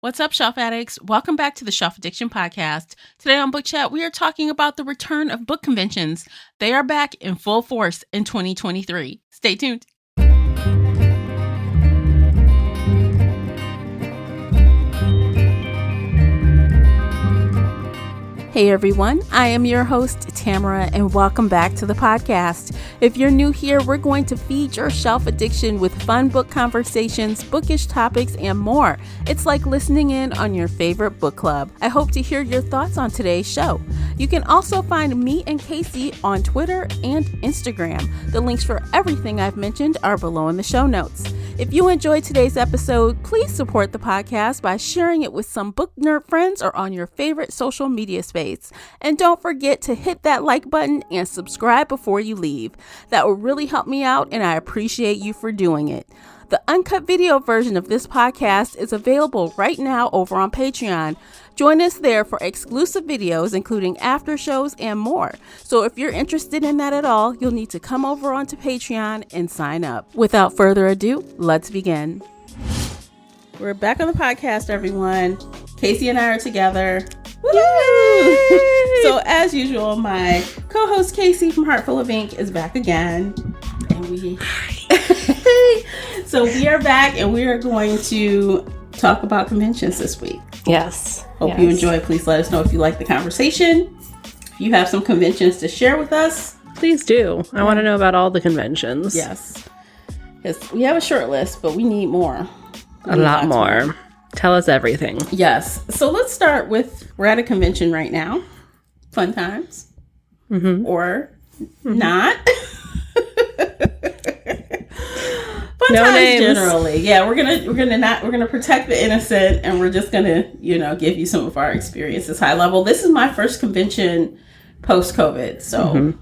What's up, Shelf Addicts? Welcome back to the Shelf Addiction Podcast. Today on Book Chat, we are talking about the return of book conventions. They are back in full force in 2023. Stay tuned. Hey everyone, I am your host, Tamara, and welcome back to the podcast. If you're new here, we're going to feed your shelf addiction with fun book conversations, bookish topics, and more. It's like listening in on your favorite book club. I hope to hear your thoughts on today's show. You can also find me and Casey on Twitter and Instagram. The links for everything I've mentioned are below in the show notes. If you enjoyed today's episode, please support the podcast by sharing it with some book nerd friends or on your favorite social media space. And don't forget to hit that like button and subscribe before you leave. That will really help me out, and I appreciate you for doing it. The uncut video version of this podcast is available right now over on Patreon. Join us there for exclusive videos, including after shows and more. So if you're interested in that at all, you'll need to come over onto Patreon and sign up. Without further ado, let's begin. We're back on the podcast, everyone. Casey and I are together. Yay! So as usual, my co-host Casey from Heartful of Ink is back again. And we we are back, and we are going to talk about conventions this week. Yes. Hope you enjoy. Please let us know if you like the conversation. If you have some conventions to share with us, please do. I want to know about all the conventions. Yes. Because we have a short list, but we need more. A lot more. Tell us everything. Yes. So let's start with, we're at a convention right now. Fun times. Mm-hmm. Or not. Fun times names. Generally. Yeah, we're gonna protect the innocent, and we're just gonna, give you some of our experiences high level. This is my first convention post-COVID. So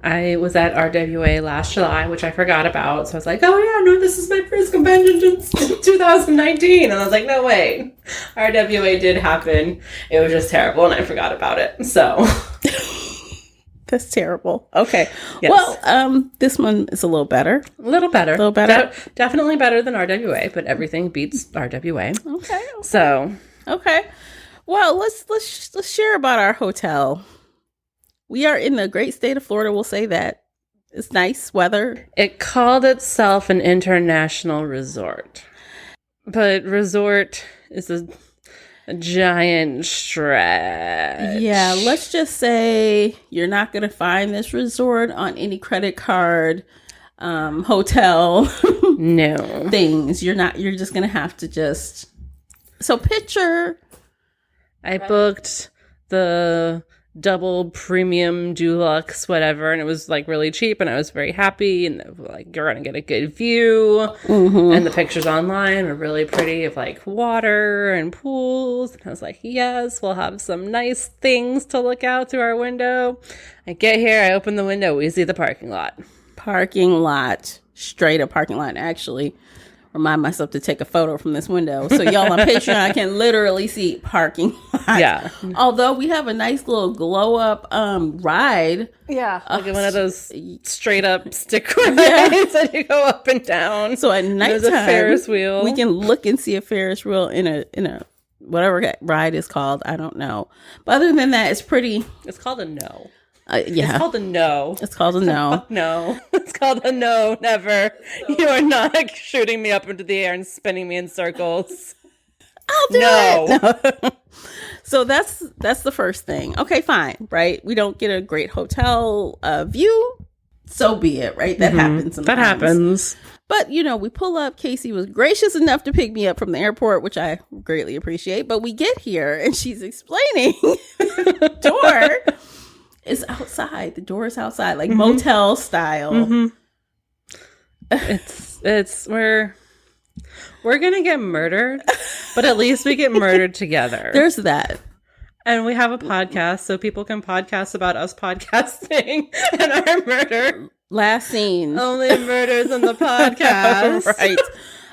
I was at RWA last July, which I forgot about. So I was like, oh yeah, no, this is my first convention since 2019. And I was like, no, wait. RWA did happen. It was just terrible, and I forgot about it. So that's terrible. Okay. Yes. Well, this one is a little better. A little better. Definitely better than RWA, but everything beats RWA. Okay. So. Okay. Well, let's share about our hotel. We are in the great state of Florida. We'll say that. It's nice weather. It called itself an international resort. But resort is a giant stretch. Yeah, let's just say you're not going to find this resort on any credit card, hotel things. You're just going to have to just... So picture... I booked the double premium deluxe whatever, and it was like really cheap, and I was very happy, and like you're gonna get a good view, and the pictures online were really pretty of like water and pools, and I was like, yes, we'll have some nice things to look out through our window. I get here, I open the window, we see the parking lot, straight up parking lot. Actually remind myself to take a photo from this window so y'all on Patreon can literally see parking lot. Yeah. Although we have a nice little glow up ride. Yeah. Like one of those straight up stick rides that you go up and down. So at nighttime, there's a Ferris wheel. We can look and see a Ferris wheel in a whatever ride is called. I don't know. But other than that, it's pretty. It's called a no. Yeah. It's called a no. It's called a no. No. It's called a no. Never. You are not shooting me up into the air and spinning me in circles. I'll do it. No. So that's the first thing. Okay, fine. Right. We don't get a great hotel view. So be it. Right. That happens sometimes. That happens. But, we pull up. Casey was gracious enough to pick me up from the airport, which I greatly appreciate. But we get here and she's explaining the door. It's outside. The door is outside, like motel style. It's we're gonna get murdered, but at least we get murdered together. There's that. And we have a podcast, so people can podcast about us podcasting and our murder. Last scene. Only murders in the podcast. Right.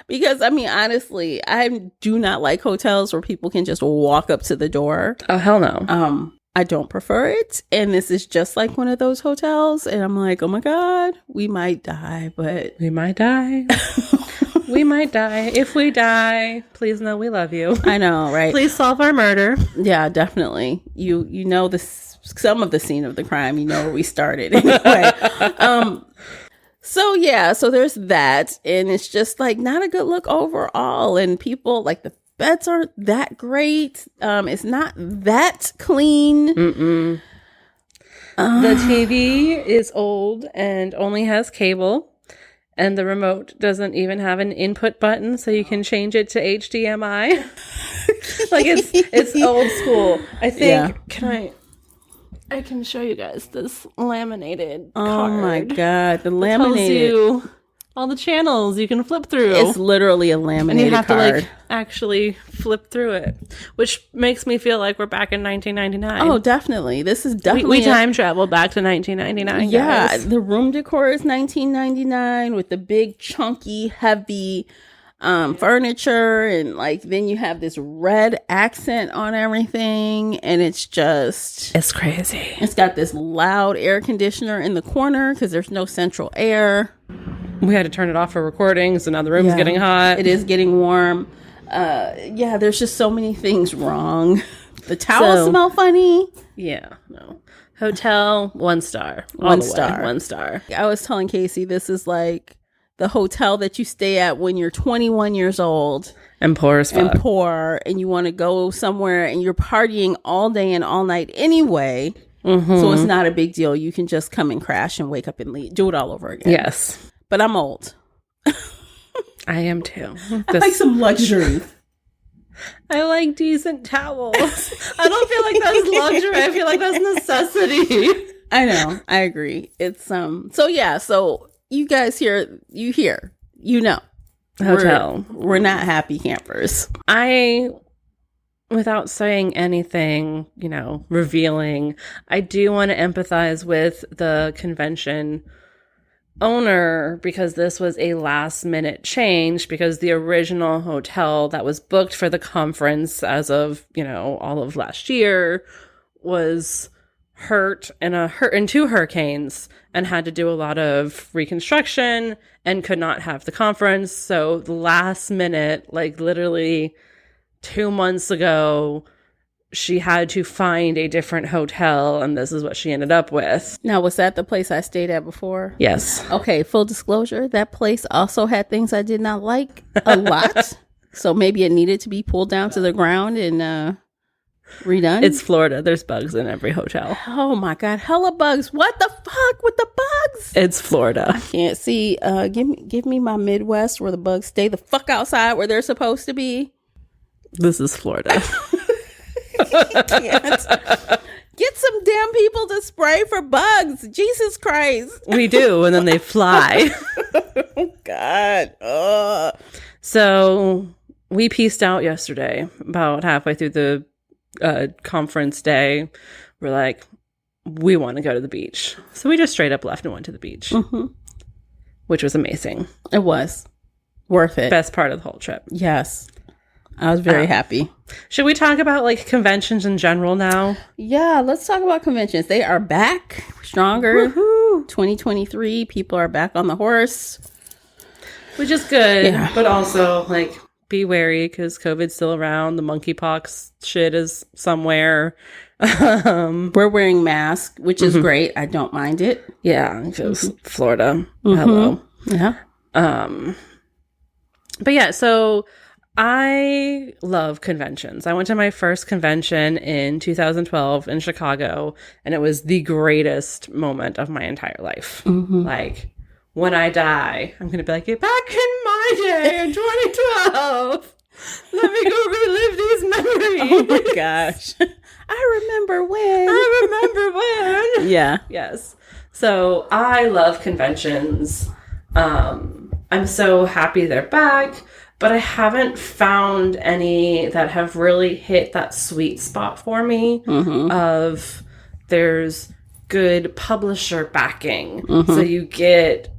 Because, honestly, I do not like hotels where people can just walk up to the door. Oh, hell no. I don't prefer it. And this is just like one of those hotels. And I'm like, oh my God, we might die, but... We might die. We might die. If we die, please know we love you. I know, right? Please solve our murder. Yeah, definitely. You know some of the scene of the crime. You know where we started anyway. So there's that, and it's just like not a good look overall. And people like the beds aren't that great. It's not that clean. The TV is old and only has cable. And the remote doesn't even have an input button, so you can change it to HDMI. Like it's old school. I think. Yeah. I can show you guys this laminated card. Oh my god, the laminated. Tells you all the channels you can flip through. It's literally a laminated card. And you have to actually flip through it, which makes me feel like we're back in 1999. Oh, definitely. This is definitely we time traveled back to 1999. Yeah, guys. The room decor is 1999 with the big, chunky, heavy furniture, and then you have this red accent on everything, and it's crazy. It's got this loud air conditioner in the corner because there's no central air. We had to turn it off for recording, so now the room's getting hot. It is getting warm. There's just so many things wrong. The towels smell funny. Yeah, no. Hotel, 1 star. 1 star. 1 star. I was telling Casey, this is like the hotel that you stay at when you're 21 years old. And poor as fuck. And you want to go somewhere and you're partying all day and all night anyway. Mm-hmm. So it's not a big deal. You can just come and crash and wake up and leave. Do it all over again. Yes. But I'm old. I am too. I like some luxury. I like decent towels. I don't feel like that's luxury. I feel like that's necessity. I know. I agree. It's So you guys here, you know. Hotel. We're not happy campers. Without saying anything, revealing, I do want to empathize with the convention owner, because this was a last minute change, because the original hotel that was booked for the conference as of, all of last year was hurt in 2 hurricanes and had to do a lot of reconstruction and could not have the conference. So the last minute, literally 2 months ago, she had to find a different hotel, and this is what she ended up with. Now, was that the place I stayed at before? Yes. Okay, full disclosure, that place also had things I did not like a lot. So maybe it needed to be pulled down to the ground and redone. It's Florida. There's bugs in every hotel. Oh my God, hella bugs. What the fuck with the bugs? It's Florida. I can't see. Give me my Midwest where the bugs stay the fuck outside where they're supposed to be. This is Florida. Can't. Get some damn people to spray for bugs. Jesus Christ. We do, and then they fly. Oh God. So we pieced out yesterday, about halfway through the conference day. We're like, we want to go to the beach. So we just straight up left and went to the beach, which was amazing. It was worth it. Best part of the whole trip. Yes. I was very happy. Should we talk about conventions in general now? Yeah, let's talk about conventions. They are back stronger. Woohoo! 2023, people are back on the horse. Which is good, but also be wary because COVID's still around. The monkeypox shit is somewhere. We're wearing masks, which is great. I don't mind it. Yeah, because Florida. Hello. Yeah. But yeah, so I love conventions. I went to my first convention in 2012 in Chicago, and it was the greatest moment of my entire life. When I die, I'm going to be like, back in my day in 2012. Let me go relive these memories. Oh my gosh. I remember when. Yeah. Yes. So I love conventions. I'm so happy they're back, but I haven't found any that have really hit that sweet spot for me of there's good publisher backing. So you get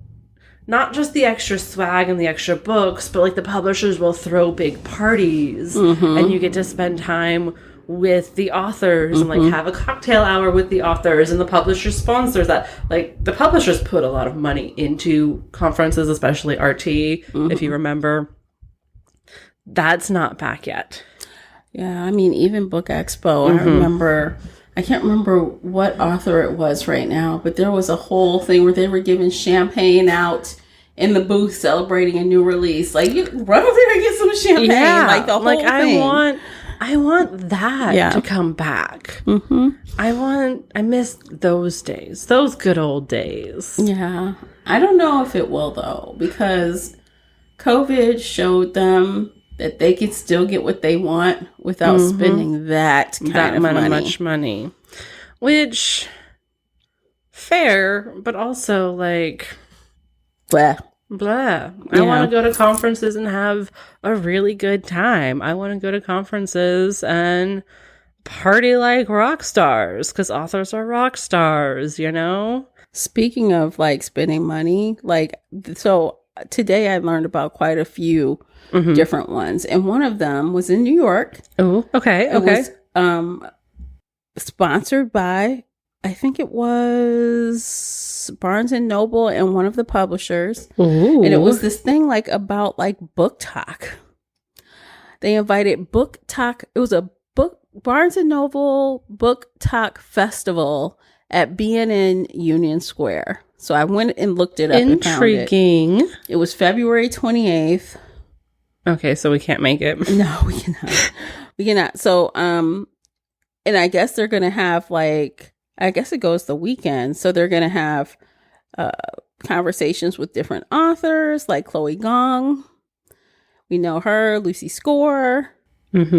not just the extra swag and the extra books, but the publishers will throw big parties and you get to spend time with the authors and like have a cocktail hour with the authors, and the publisher sponsors that. Like the publishers put a lot of money into conferences, especially RT, if you remember. That's not back yet. Yeah, I mean, even Book Expo, I can't remember what author it was right now, but there was a whole thing where they were giving champagne out in the booth celebrating a new release. Like, you run over there and get some champagne. Yeah, like the whole thing. I want that to come back. I miss those days, those good old days. Yeah. I don't know if it will, though, because COVID showed them that they could still get what they want without spending that much money. Which, fair, but also like, blah. Blah. I want to go to conferences and have a really good time. I want to go to conferences and party like rock stars, because authors are rock stars, you know? Speaking of like spending money, like, so today I learned about quite a few different ones, and one of them was in New York. Oh, okay. It was sponsored by, I think it was Barnes and Noble and one of the publishers. Ooh. And it was this thing like about like book talk. They invited book talk. It was a Barnes and Noble book talk festival at BNN Union Square. So I went and looked it up. Intriguing. And found it. It was February 28th. Okay, so we can't make it. No, we cannot. We cannot. So, and I guess they're going to have like, I guess it goes the weekend. So they're going to have conversations with different authors like Chloe Gong. We know her, Lucy Score. Let's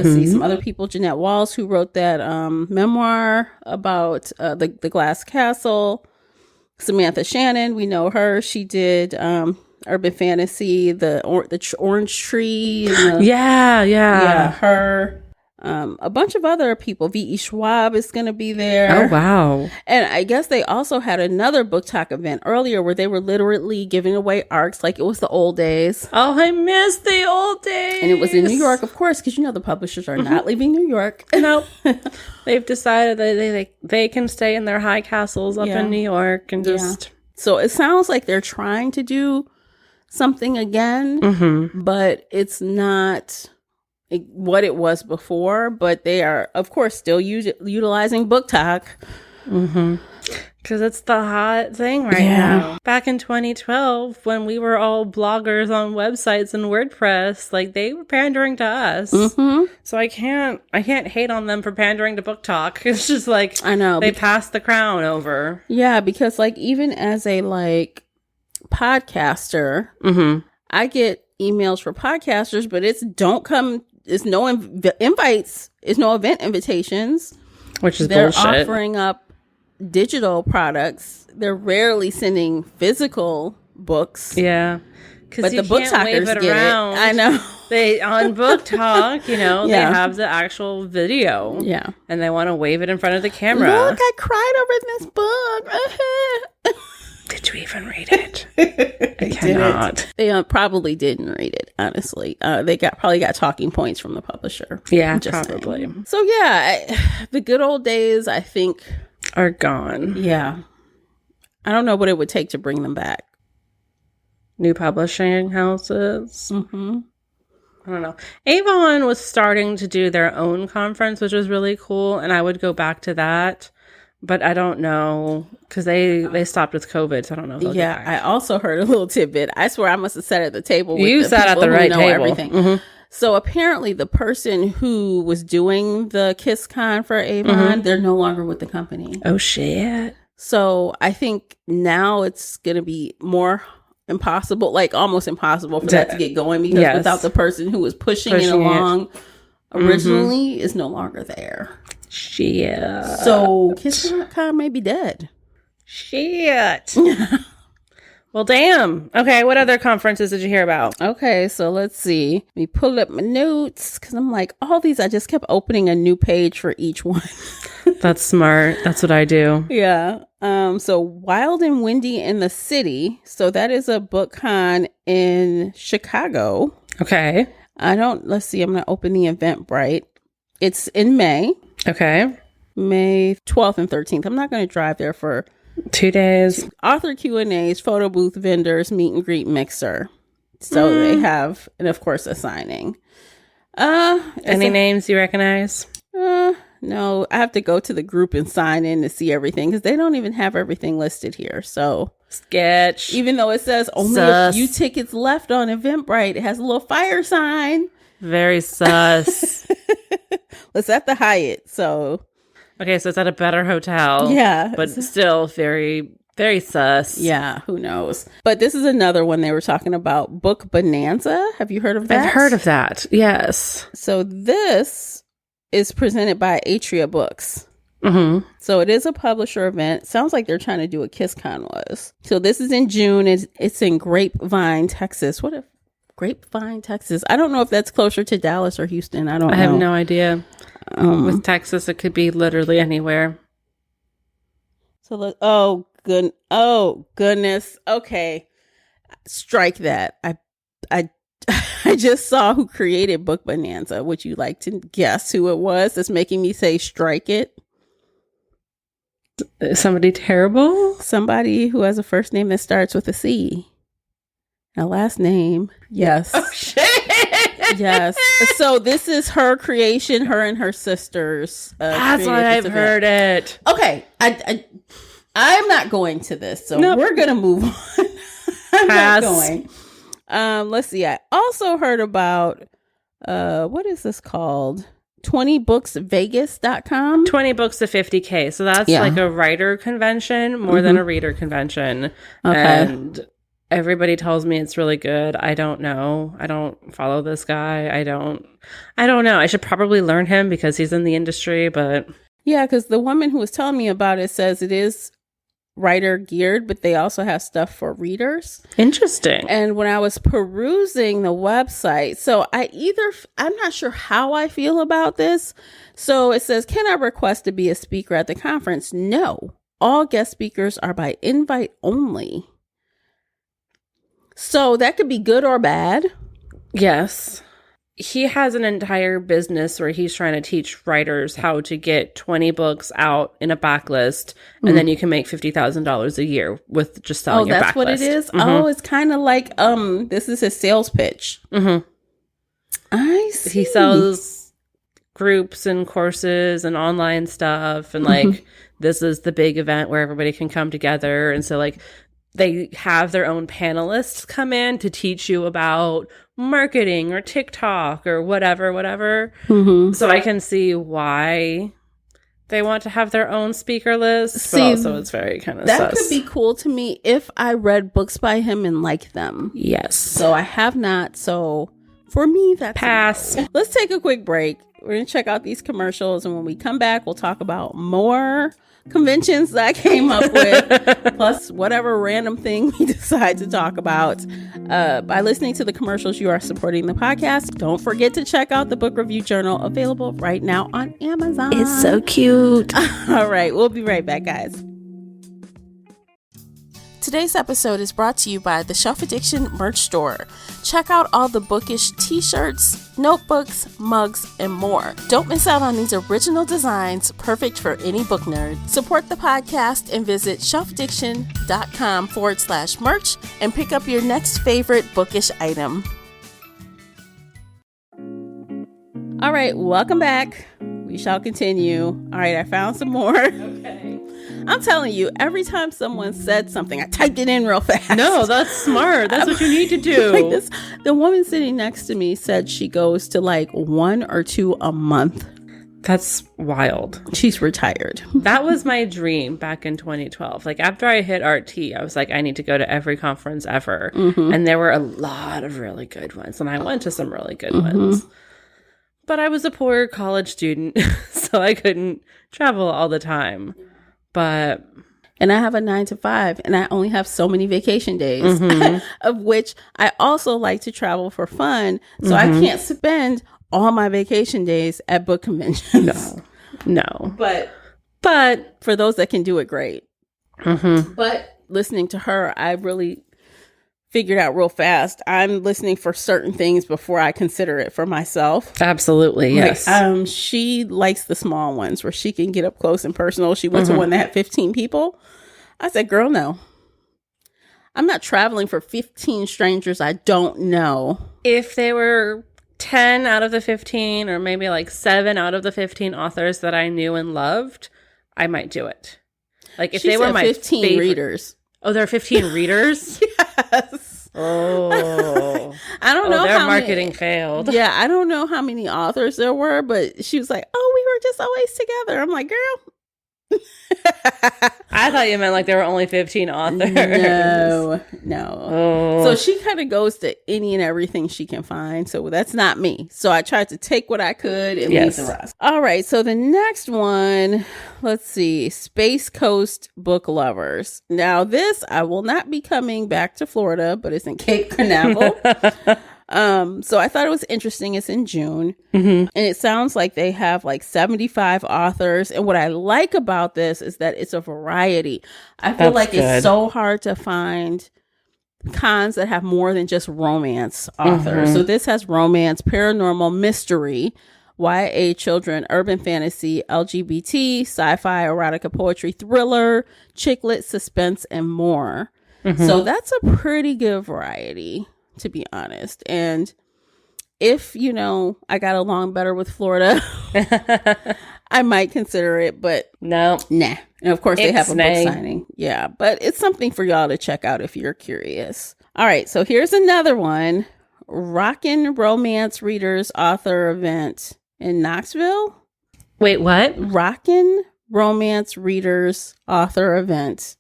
see, some other people. Jeanette Walls, who wrote that memoir about the Glass Castle. Samantha Shannon, we know her. She did urban fantasy, the orange tree. And yeah, her. A bunch of other people. V.E. Schwab is going to be there. Oh, wow. And I guess they also had another book talk event earlier where they were literally giving away ARCs like it was the old days. Oh, I miss the old days. And it was in New York, of course, because you know the publishers are not leaving New York. Nope. They've decided that they can stay in their high castles up in New York and just... So it sounds like they're trying to do something again, but it's not what it was before, but they are, of course, still utilizing book talk. Because it's the hot thing right now. Back in 2012, when we were all bloggers on websites and WordPress, like they were pandering to us. So I can't hate on them for pandering to book talk. It's just like, I know they passed the crown over. Yeah, because like even as a like podcaster, I get emails for podcasters, but it's no invites, it's no event invitations, which is they're bullshit. offering up digital products. They're rarely sending physical books. Yeah, but the book talkers get around. it. I know. They on Book Talk, you know, they have the actual video. Yeah, and they want to wave it in front of the camera. Look, I cried over this book. Did you even read it? I cannot. They probably didn't read it, honestly. They probably got talking points from the publisher. Yeah, probably. Saying. So yeah, the good old days, I think, are gone. Yeah. I don't know what it would take to bring them back. New publishing houses. I don't know. Avon was starting to do their own conference, which was really cool, and I would go back to that. But I don't know, because they stopped with COVID, so I don't know. Yeah, I also heard a little tidbit. I swear I must have sat at the table with you sat at the right table. Everything. So apparently the person who was doing the KissCon for Avon, they're no longer with the company. Oh, shit. So I think now it's going to be more impossible, like almost impossible for that to get going, because without the person who was pushing it along originally is no longer there. Shit. So KissCon may be dead. Shit. Well, damn. Okay, what other conferences did you hear about? Okay, so let's see. Let me pull up my notes, because I'm like, all these, I just kept opening a new page for each one. That's smart. That's what I do. Yeah. So Wild and Windy in the City. So that is a book con in Chicago. Okay. Let's see, I'm going to open the Eventbrite, It's in May. Okay. May 12th and 13th. I'm not going to drive there for 2 days. Author Q&As, photo booth vendors, meet and greet mixer. So they have, and of course, a signing. Any names you recognize? No, I have to go to the group and sign in to see everything because they don't even have everything listed here. So sketch. Even though it says only a few tickets left on Eventbrite, it has a little fire sign. Very sus. It's at the Hyatt, so. Okay, so it's at a better hotel. Yeah. But still very, very sus. Yeah, who knows? But this is another one they were talking about, Book Bonanza. Have you heard of that? I've heard of that, yes. So this is presented by Atria Books. Mm-hmm. So it is a publisher event. Sounds like they're trying to do what KissCon was. So this is in June. It's in Grapevine, Texas. What if Grapevine, Texas? I don't know if that's closer to Dallas or Houston. I have no idea. With Texas, it could be literally anywhere. So goodness. Okay, strike that. I just saw who created Book Bonanza. Would you like to guess who it was that's making me say strike it? Somebody terrible? Somebody who has a first name that starts with a C. A last name. Yes. Oh, shit. Yes. So this is her creation, her and her sisters. That's why I've heard it. Okay. I'm not going to this, so we're going to move on. I'm Pass. not going. Let's see. I also heard about, what is this called? 20booksvegas.com. 20 books to 50K. So that's like a writer convention more than a reader convention. Okay. And everybody tells me it's really good. I don't know. I don't follow this guy. I don't know. I should probably learn him because he's in the industry, but. Yeah, because the woman who was telling me about it says it is writer geared, but they also have stuff for readers. Interesting. And when I was perusing the website, so I'm not sure how I feel about this. So it says, can I request to be a speaker at the conference? No, all guest speakers are by invite only. So that could be good or bad. Yes. He has an entire business where he's trying to teach writers how to get 20 books out in a backlist, and then you can make $50,000 a year with just selling your backlist. Oh, that's what it is? Mm-hmm. Oh, it's kind of like, this is his sales pitch. Mm-hmm. I see. He sells groups and courses and online stuff, and like, this is the big event where everybody can come together. And so like, they have their own panelists come in to teach you about marketing or TikTok or whatever. Mm-hmm. So I can see why they want to have their own speaker list. But also it's very kind of that could be cool to me if I read books by him and liked them. Yes. So I have not. So for me, that's pass. Let's take a quick break. We're going to check out these commercials. And when we come back, we'll talk about more conventions that I came up with, plus whatever random thing we decide to talk about. By listening to the commercials, you are supporting the podcast. Don't forget to check out the book review journal, available right now on Amazon. It's so cute. All right, we'll be right back, guys. Today's episode is brought to you by the Shelf Addiction merch store. Check out all the bookish t-shirts, notebooks, mugs, and more. Don't miss out on these original designs, perfect for any book nerd. Support the podcast and visit shelfaddiction.com/merch and pick up your next favorite bookish item. All right, welcome back. We shall continue. All right, I found some more. Okay. I'm telling you, every time someone said something, I typed it in real fast. No, that's smart. That's what you need to do. Like this. The woman sitting next to me said she goes to like 1 or 2 a month. That's wild. She's retired. That was my dream back in 2012. Like after I hit RT, I was like, I need to go to every conference ever. Mm-hmm. And there were a lot of really good ones. And I went to some really good ones. But I was a poor college student, so I couldn't travel all the time. And I have a 9-to-5, and I only have so many vacation days, of which I also like to travel for fun. So I can't spend all my vacation days at book conventions. No. But for those that can do it, great. But listening to her, I really figured out real fast. I'm listening for certain things before I consider it for myself. Absolutely, yes. She likes the small ones where she can get up close and personal. She went to one that had 15 people. I said, girl, no. I'm not traveling for 15 strangers I don't know. If they were 10 out of the 15 or maybe like 7 out of the 15 authors that I knew and loved, I might do it. Like if they were my 15 readers. Oh, there are 15 readers? Yes. Oh. I don't know their how marketing many, failed. Yeah, I don't know how many authors there were, but she was like, oh, we were just always together. I'm like, girl. I thought you meant like there were only 15 authors. No. Oh. So she kind of goes to any and everything she can find. So that's not me. So I tried to take what I could and leave the rest. All right. So the next one, let's see, Space Coast Book Lovers. Now this, I will not be coming back to Florida, but it's in Cape Canaveral. So I thought it was interesting. It's in June, and it sounds like they have like 75 authors. And what I like about this is that it's a variety. I feel like it's so hard to find cons that have more than just romance authors. So this has romance, paranormal, mystery, YA, children, urban fantasy, LGBT, sci-fi, erotica, poetry, thriller, chick lit, suspense, and more. So that's a pretty good variety, to be honest. And if, I got along better with Florida, I might consider it, but no. Nah. And of course they have a book signing. Yeah, but it's something for y'all to check out if you're curious. All right, so here's another one. Rockin' Romance Readers Author Event in Knoxville. Wait, what? Rockin' Romance Readers Author Event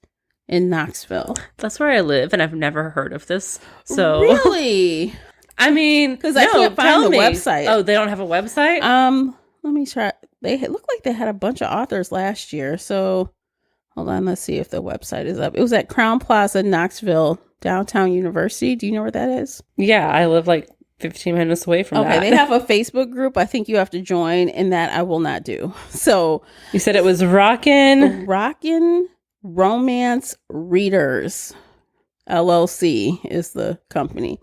in Knoxville. That's where I live, and I've never heard of this. So really? I mean, because I can't find the website. Oh, they don't have a website? Let me try. They look like they had a bunch of authors last year. So hold on, let's see if the website is up. It was at Crown Plaza, Knoxville, downtown University. Do you know where that is? Yeah, I live like 15 minutes away from that. Okay, they have a Facebook group. I think you have to join, and that I will not do. So you said it was Rockin' Romance Readers LLC is the company.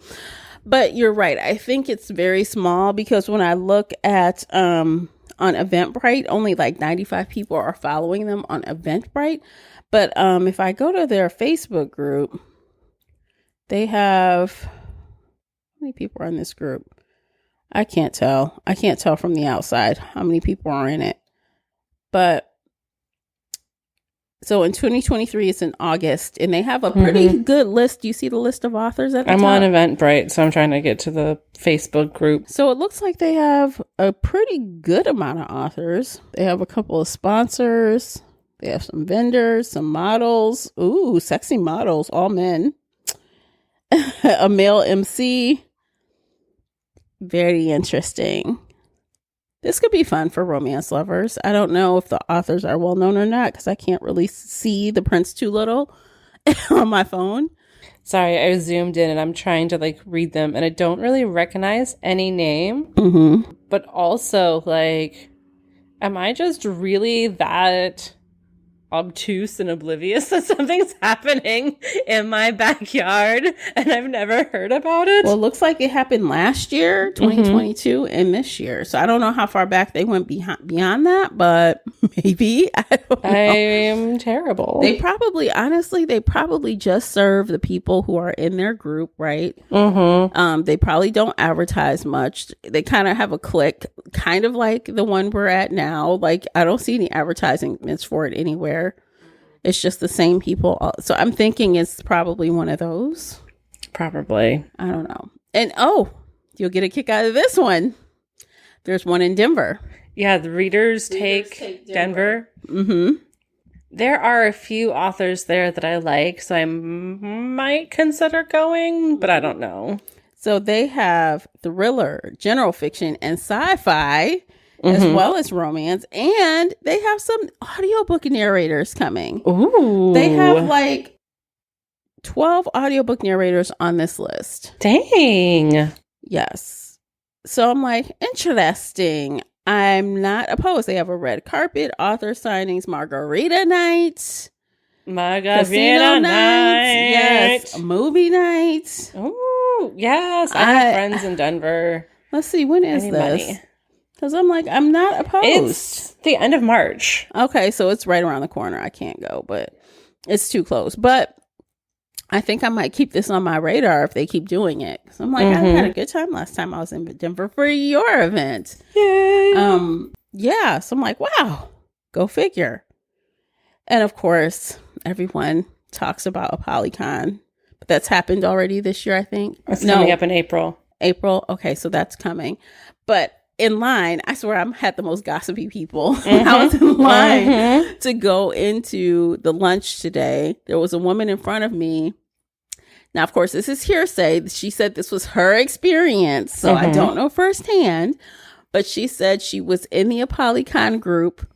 But you're right. I think it's very small because when I look at on Eventbrite, only like 95 people are following them on Eventbrite. But if I go to their Facebook group, they have, how many people are in this group? I can't tell. I can't tell from the outside how many people are in it. But so in 2023, it's in August, and they have a pretty good list. Do you see the list of authors at the top? I'm on Eventbrite, so I'm trying to get to the Facebook group. So it looks like they have a pretty good amount of authors. They have a couple of sponsors. They have some vendors, some models. Ooh, sexy models, all men. A male MC. Very interesting. This could be fun for romance lovers. I don't know if the authors are well known or not because I can't really see the Prince Too Little on my phone. Sorry, I zoomed in and I'm trying to like read them and I don't really recognize any name. But also like, am I just really that obtuse and oblivious that something's happening in my backyard and I've never heard about it? Well, it looks like it happened last year, 2022, and this year. So I don't know how far back they went beyond that, but maybe. I don't know. I'm terrible. They probably just serve the people who are in their group, right? They probably don't advertise much. They kind of have a clique, kind of like the one we're at now. Like, I don't see any advertisements for it anywhere. It's just the same people. So I'm thinking it's probably one of those. Probably. I don't know. And you'll get a kick out of this one. There's one in Denver. Yeah, the readers take Denver. There are a few authors there that I like, so I might consider going, but I don't know. So they have thriller, general fiction, and sci-fi, as well as romance, and they have some audiobook narrators coming. Ooh. They have like 12 audiobook narrators on this list. Dang. Yes. So I'm like, interesting. I'm not opposed. They have a red carpet, author signings, margarita night. My God, Casino Vienna nights. night. Yes. Movie nights. Oh, yes. I have friends in Denver. Let's see. When is this? Because I'm like, I'm not opposed. It's the end of March. Okay, so it's right around the corner. I can't go, but it's too close. But I think I might keep this on my radar if they keep doing it. So I'm like, I had a good time last time I was in Denver for your event. Yay. Yeah. So I'm like, wow, go figure. And of course, everyone talks about ApollyCon, but that's happened already this year, I think. It's coming up in April. April. Okay, so that's coming. But in line, I swear I had the most gossipy people. I was in line to go into the lunch today. There was a woman in front of me. Now, of course, this is hearsay. She said this was her experience, so I don't know firsthand. But she said she was in the ApollyCon group,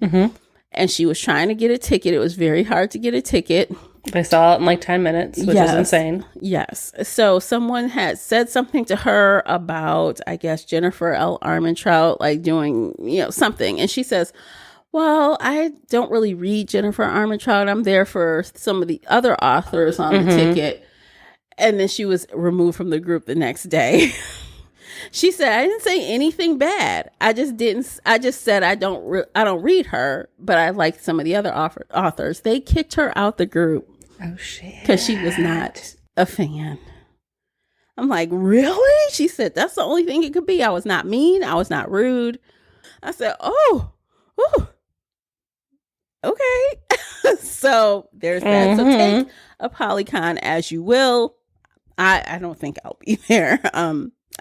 and she was trying to get a ticket. It was very hard to get a ticket. They saw it in like 10 minutes, which is insane. Yes. So someone had said something to her about, I guess, Jennifer L. Armentrout, like doing, something. And she says, well, I don't really read Jennifer Armentrout. I'm there for some of the other authors on the ticket. And then she was removed from the group the next day. She said, I didn't say anything bad. I just said I don't read her, but I like some of the other authors. They kicked her out the group. Oh, shit. Because she was not a fan. I'm like, really? She said, that's the only thing it could be. I was not mean. I was not rude. I said, oh, okay. So there's that. So take ApollyCon as you will. I don't think I'll be there.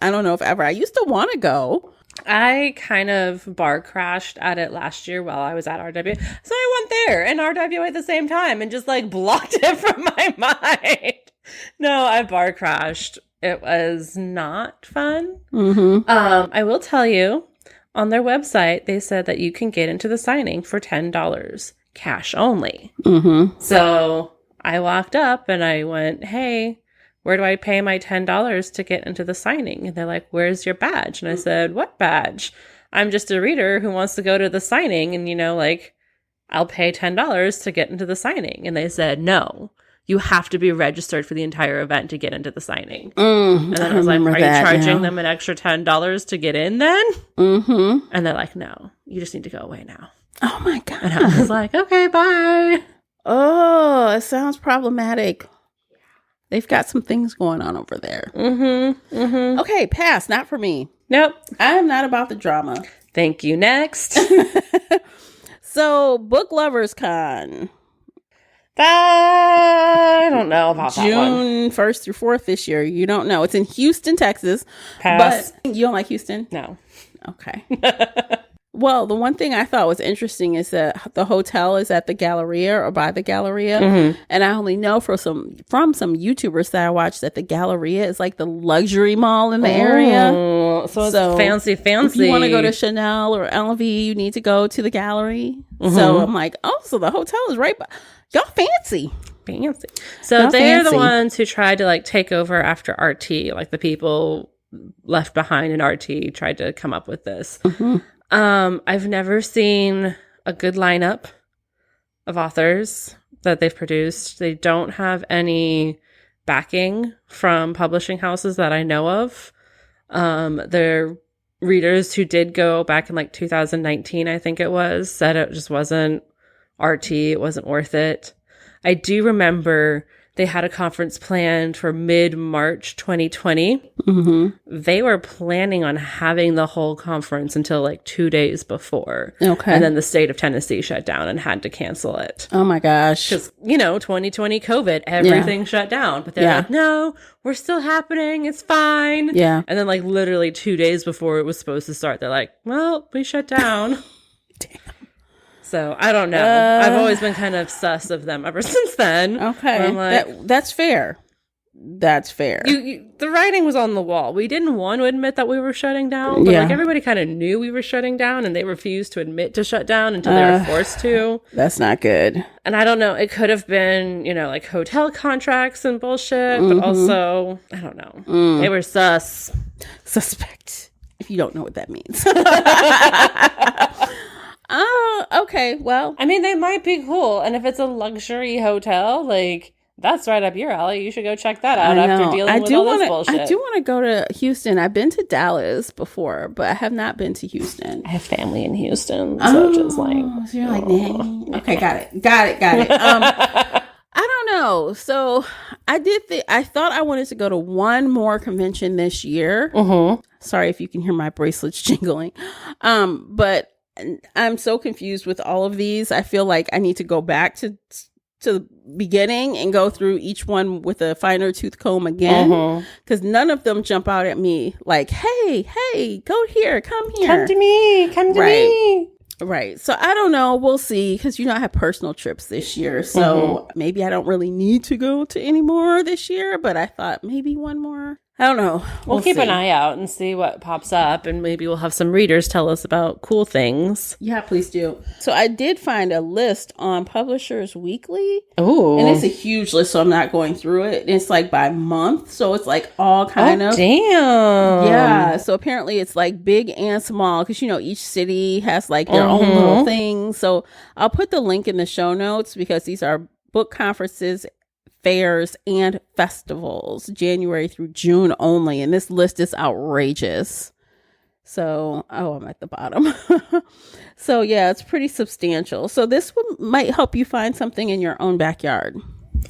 I don't know if ever. I used to want to go. I kind of bar crashed at it last year while I was at RWA. So I went there and RWA at the same time and just like blocked it from my mind. No, I bar crashed. It was not fun. I will tell you, on their website, they said that you can get into the signing for $10, cash only. So I walked up and I went, hey, where do I pay my $10 to get into the signing? And they're like, where's your badge? And I said, what badge? I'm just a reader who wants to go to the signing. And, I'll pay $10 to get into the signing. And they said, no, you have to be registered for the entire event to get into the signing. And then I was like, are you charging them an extra $10 to get in then? And they're like, no, you just need to go away now. Oh, my God. And I was like, okay, bye. Oh, it sounds problematic. They've got some things going on over there. Okay, pass. Not for me. Nope. I am not about the drama. Thank you. Next. So, Book Lovers Con. I don't know about that one. June 1st through 4th this year. You don't know. It's in Houston, Texas. Pass. But you don't like Houston? No. Okay. Well, the one thing I thought was interesting is that the hotel is at the Galleria or by the Galleria. And I only know from some YouTubers that I watched that the Galleria is like the luxury mall in the area. So it's fancy. If you want to go to Chanel or LV, you need to go to the gallery. So I'm like, oh, so the hotel is right by. Y'all fancy. So they're the ones who tried to like take over after RT. Like the people left behind in RT tried to come up with this. I've never seen a good lineup of authors that they've produced. They don't have any backing from publishing houses that I know of. Their readers who did go back in like 2019, I think it was, said it just wasn't RT. It wasn't worth it. I do remember they had a conference planned for mid-March 2020. They were planning on having the whole conference until like 2 days before. Okay. And then the state of Tennessee shut down and had to cancel it. Oh my gosh. Because, 2020 COVID, everything shut down. But they're like, no, we're still happening. It's fine. Yeah. And then like literally 2 days before it was supposed to start, they're like, well, we shut down. Damn. So I don't know. I've always been kind of sus of them ever since then. Okay. I'm like, that's fair. That's fair. The writing was on the wall. We didn't want to admit that we were shutting down, but like everybody kind of knew we were shutting down, and they refused to admit to shut down until they were forced to. That's not good. And I don't know. It could have been, like hotel contracts and bullshit, but also, I don't know. They were Suspect. If you don't know what that means. Okay. Okay, well. I mean, they might be cool. And if it's a luxury hotel, like, that's right up your alley. You should go check that out after dealing with all this bullshit. I do want to go to Houston. I've been to Dallas before, but I have not been to Houston. I have family in Houston, so just like... So you're like, dang. Okay, got it. I don't know. So I thought I wanted to go to one more convention this year. Mm-hmm. Sorry if you can hear my bracelets jingling. But I'm so confused with all of these. I feel like I need to go back to the beginning and go through each one with a finer tooth comb again, because none of them jump out at me like, hey, go here, come here. Come to me. Right. So I don't know. We'll see. Because, I have personal trips this year. So maybe I don't really need to go to any more this year. But I thought maybe one more. I don't know. We'll keep an eye out and see what pops up. And maybe we'll have some readers tell us about cool things. Yeah, please do. So I did find a list on Publishers Weekly. Oh. And it's a huge list, so I'm not going through it. It's like by month. So it's like all kind of. Damn. Yeah. So apparently it's like big and small because, each city has like their own little thing. So I'll put the link in the show notes because these are book conferences, fairs, and festivals, January through June only. And this list is outrageous. So, I'm at the bottom. So, yeah, it's pretty substantial. So this might help you find something in your own backyard.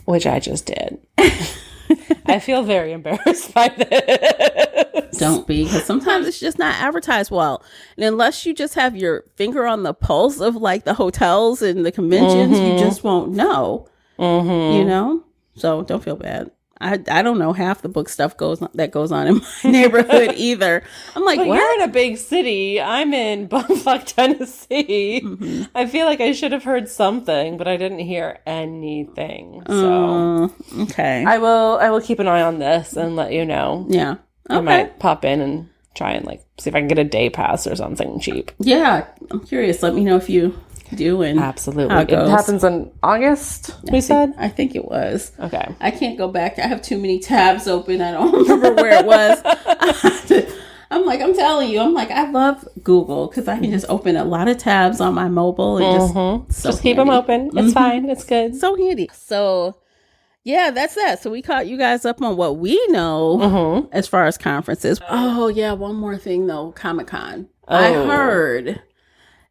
Which I just did. I feel very embarrassed by this. Don't be, because sometimes it's just not advertised well. And unless you just have your finger on the pulse of like the hotels and the conventions, you just won't know, So don't feel bad. I don't know half the book stuff that goes on in my neighborhood either. I'm like, but what? You're in a big city. I'm in bumfuck Tennessee. I feel like I should have heard something, but I didn't hear anything. So okay, I will keep an eye on this and let you know. Yeah, okay. I might pop in and try and see if I can get a day pass or something cheap. Yeah, I'm curious. Let me know if you do. And absolutely, it happens in August. I think it was. Okay, I can't go back. I have too many tabs open. I don't remember where it was. I'm telling you, I love Google because I can just open a lot of tabs on my mobile and just keep them open. It's fine. It's good. So handy. So yeah, that's that. So we caught you guys up on what we know as far as conferences. Oh yeah, one more thing though, Comic-Con. I heard.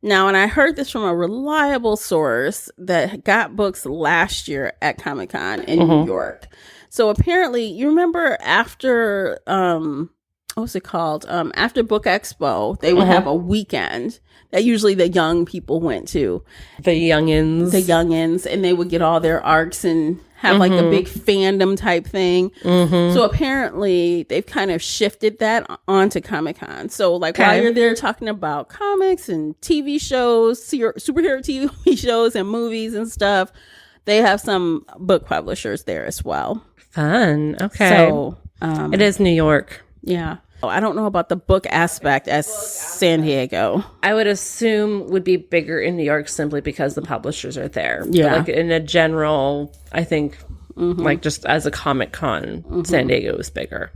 Now, and I heard this from a reliable source that got books last year at Comic-Con in New York. So apparently, you remember after, what's it called? After Book Expo, they would have a weekend that usually the young people went to. The youngins. And they would get all their arcs and have like a big fandom type thing. So apparently they've kind of shifted that onto Comic-Con. So while you're there talking about comics and TV shows, superhero TV shows and movies and stuff, they have some book publishers there as well. Fun. Okay. So it is New York. Yeah. I don't know about the book aspect as San Diego. I would assume would be bigger in New York simply because the publishers are there. Yeah. But in a general, I think just as a Comic-Con, San Diego is bigger.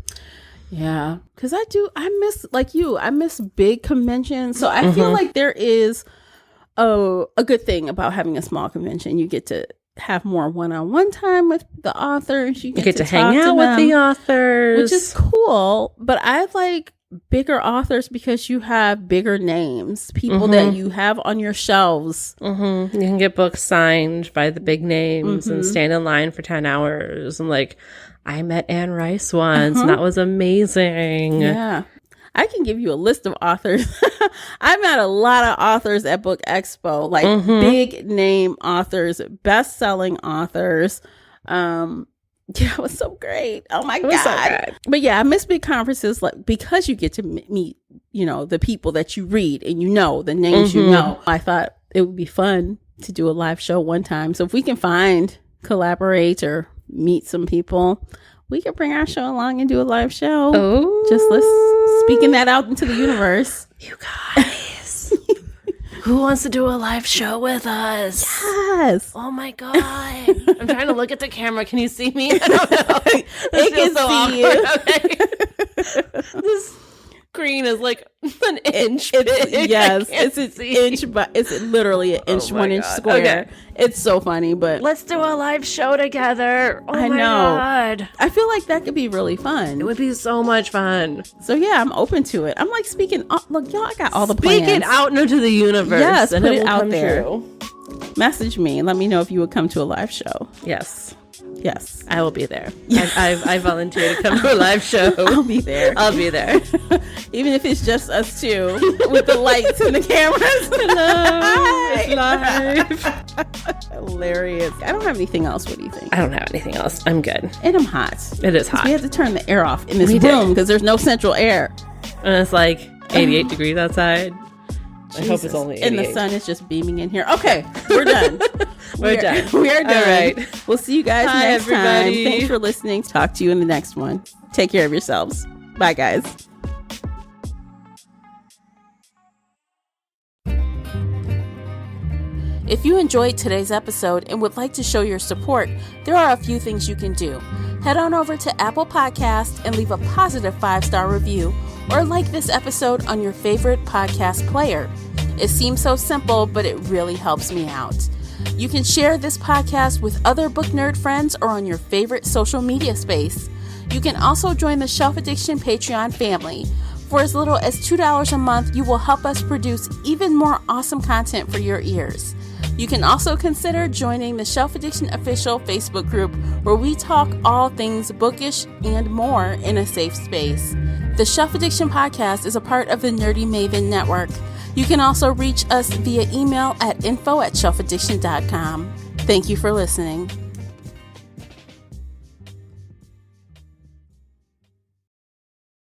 Yeah. Because I miss big conventions. So I feel like there is a good thing about having a small convention. You get to have more one-on-one time with the authors. You get to hang out with the authors, which is cool. But I like bigger authors because you have bigger names, people that you have on your shelves. You can get books signed by the big names and stand in line for 10 hours. And I met Anne Rice once, and that was amazing. Yeah. I can give you a list of authors. I met a lot of authors at Book Expo, big name authors, best-selling authors. It was so great. Oh my God. So but yeah, I miss big conferences because you get to meet, the people that you read and the names I thought it would be fun to do a live show one time. So if we can collaborate or meet some people, we could bring our show along and do a live show. Oh, just speaking that out into the universe. You guys, who wants to do a live show with us? Yes. Oh my God. I'm trying to look at the camera. Can you see me? I don't know. It can so see awkward. you. Okay. screen is like an inch big. Yes, it's an inch, but it's literally an inch, 1 inch square. Okay. It's so funny, but let's do a live show together. Oh I know. God. I feel like that could be really fun. It would be so much fun. So yeah, I'm open to it. I'm like speaking. Look, y'all, I got all the plans. Speak it out into the universe. Yes, and put it out there. True. Message me and let me know if you would come to a live show. Yes. Yes. I will be there. Yeah. I volunteer to come to a live show. I'll be there. I'll be there. Even if it's just us two with the lights and the cameras. Hello. It's live. Hilarious. I don't have anything else. What do you think? I don't have anything else. I'm good. And I'm hot. It is hot. We had to turn the air off in this room because there's no central air. And it's like 88 degrees outside. Jesus. I hope it's only 88. And the sun is just beaming in here. Okay, we're done. We're done. We are done. All right. We'll see you guys next everybody. time. Thanks for listening. Talk to you in the next one. Take care of yourselves. Bye, guys. If you enjoyed today's episode and would like to show your support, there are a few things you can do. Head on over to Apple Podcasts and leave a positive 5-star review, or like this episode on your favorite podcast player. It seems so simple, but it really helps me out. You can share this podcast with other book nerd friends or on your favorite social media space. You can also join the Shelf Addiction Patreon family. For as little as $2 a month, you will help us produce even more awesome content for your ears. You can also consider joining the Shelf Addiction official Facebook group, where we talk all things bookish and more in a safe space. The Shelf Addiction podcast is a part of the Nerdy Maven network. You can also reach us via email at info@shelfaddiction.com. Thank you for listening.